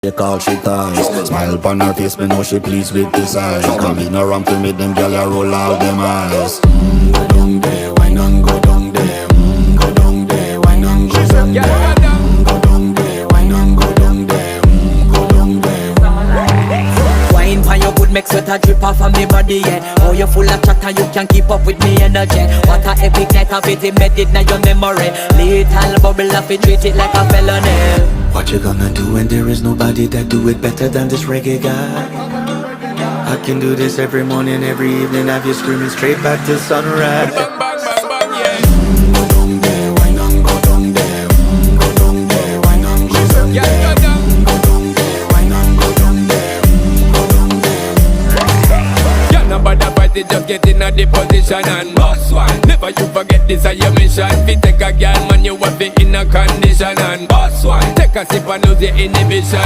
They call she ties. Smile upon her face, me know she pleased with this eyes. Come in around to me, them gyal a roll out them eyes. Go down there, why not go down there? Go down there, why not go down there? Go down there, why not go down there? Go down there. Wine pan your good, make sweat a drip off of me body, yeah. Oh, you full of chatter, you can keep up with me energy. What a epic night of it, embedded in your memory. Little bubble of it, treat it like a felony. What you gonna do when there is nobody that do it better than this reggae guy? I can do this every morning, every evening, have you screaming straight back to sunrise. Go down there, why not go down there? Go down there, why not go down there? Go down there, why not go down there? Go down there. Yeah, nobody fight it, just get in a the position and boss one. Never you forget this is your mission. Fi take a girl, man, you have it in a condition and boss one. Take a sip and lose your inhibition.